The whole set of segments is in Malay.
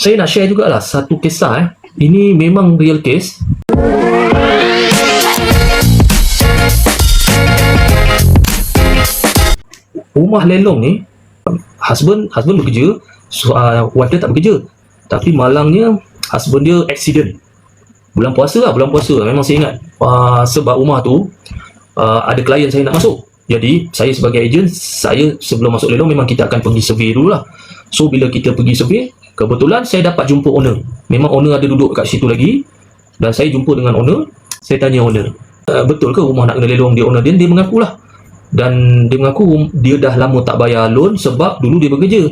Saya nak share jugalah satu kisah. Ini memang real case. Rumah lelong ni, husband bekerja, wife dia tak bekerja. Tapi malangnya husband dia accident. Bulan puasa memang saya ingat. Sebab rumah tu ada klien saya nak masuk. Jadi saya sebagai ejen, saya sebelum masuk lelong memang kita akan pergi survey dulu lah. So bila kita pergi survey, kebetulan saya dapat jumpa owner. Memang owner ada duduk kat situ lagi. Dan saya jumpa dengan owner. Saya tanya owner, betul ke rumah nak kena lelong? Dia owner dia mengakulah. Dan dia mengaku dia dah lama tak bayar loan sebab dulu dia bekerja.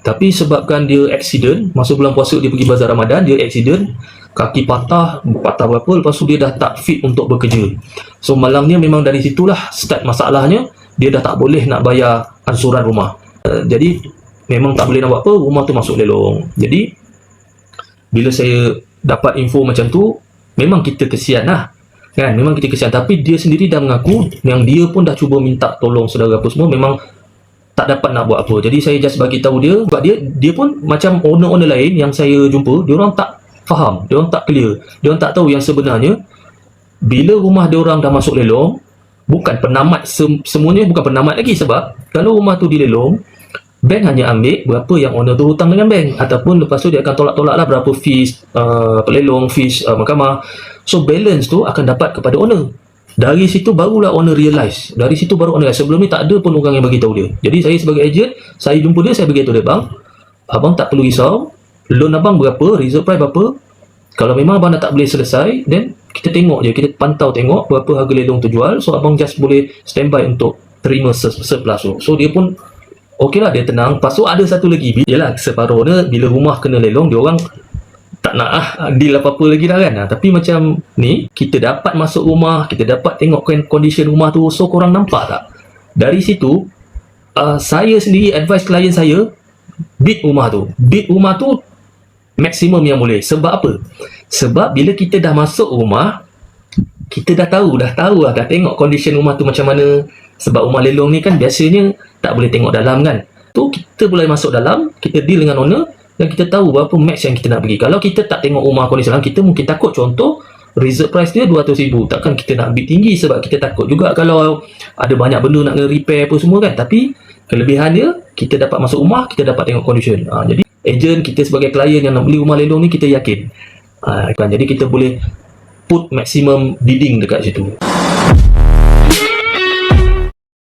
Tapi sebabkan dia accident, masa bulan puasa dia pergi bazar Ramadan, dia accident, kaki patah berapa, lepas tu dia dah tak fit untuk bekerja. So malangnya memang dari situlah start masalahnya. Dia dah tak boleh nak bayar ansuran rumah. Jadi memang tak boleh nak buat apa, rumah tu masuk lelong. Jadi bila saya dapat info macam tu, memang kita kesian lah kan, memang kita kesian. Tapi dia sendiri dah mengaku yang dia pun dah cuba minta tolong saudara apa semua, memang tak dapat nak buat apa. Jadi saya just bagi tahu dia, sebab dia pun macam owner-owner lain yang saya jumpa, dia orang tak faham, dia orang tak clear, dia orang tak tahu yang sebenarnya bila rumah dia orang dah masuk lelong, bukan penamat semuanya, bukan penamat lagi. Sebab kalau rumah tu dilelong, bank hanya ambil berapa yang owner tu hutang dengan bank, ataupun lepas tu dia akan tolak-tolak lah berapa fees pelelong, fees mahkamah. So balance tu akan dapat kepada owner. Dari situ barulah owner realise. Dari situ baru owner realise. Sebelum ni tak ada pun orang yang bagi tahu dia. Jadi saya sebagai ejen, saya jumpa dia, saya beritahu dia, bang, abang tak perlu risau, loan abang berapa, reserve price berapa. Kalau memang abang dah tak boleh selesai, then kita tengok je, kita pantau tengok berapa harga lelong tu jual. So abang just boleh standby untuk terima surplus tu. So dia pun okey lah, dia tenang. Lepas tu ada satu lagi, yelah separuh dia bila rumah kena lelong, dia orang tak nak deal apa-apa lagi dah kan. Tapi macam ni, kita dapat masuk rumah, kita dapat tengok condition rumah tu. So korang nampak tak? Dari situ saya sendiri advise klien saya, bid rumah tu maksimum yang boleh. Sebab apa? Sebab bila kita dah masuk rumah, kita dah tahu dah tengok condition rumah tu macam mana. Sebab rumah lelong ni kan biasanya tak boleh tengok dalam kan. Tu kita boleh masuk dalam, kita deal dengan owner, dan kita tahu berapa max yang kita nak pergi. Kalau kita tak tengok rumah kondisi dalam, kita mungkin takut. Contoh, reserve price dia 200,000, takkan kita nak bid tinggi sebab kita takut juga kalau ada banyak benda nak kena repair apa semua kan. Tapi kelebihan dia, kita dapat masuk rumah, kita dapat tengok condition. Jadi ejen kita sebagai klien yang nak beli rumah lelong ni, kita yakin kan. Jadi kita boleh put maximum bidding dekat situ.